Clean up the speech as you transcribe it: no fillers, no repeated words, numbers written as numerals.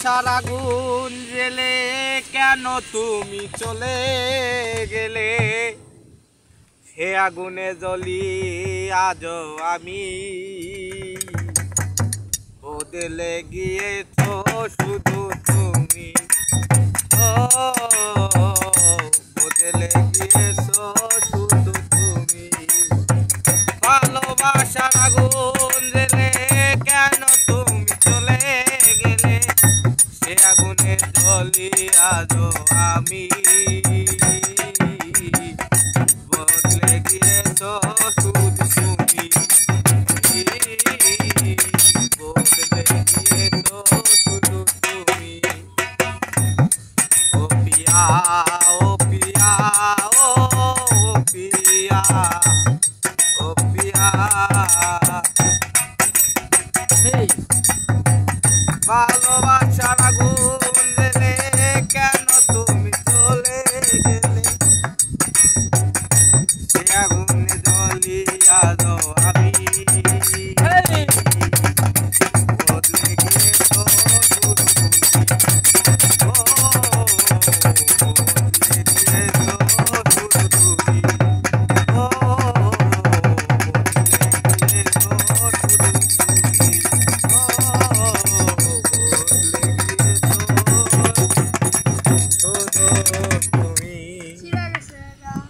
সারাগুন জেলে কেন তুমি চলে গেলে? সে আগুনে জ্বলি আজ আমি, বদলে গিয়েছো শুধু তুমি। বদলে গিয়েছো শুধু তুমি। ভালোবাসার আগুন জেলে কেন তুমি চলে গেলে? সে আগুনে জ্বলি আজও আমি, বদলে গিয়েছো শুধু তুমি। বদলে গিয়েছো শুধু তুমি। ও পিয়া, ও পিয়া, ও পিয়া, ও পিয়া। ভালোবাসা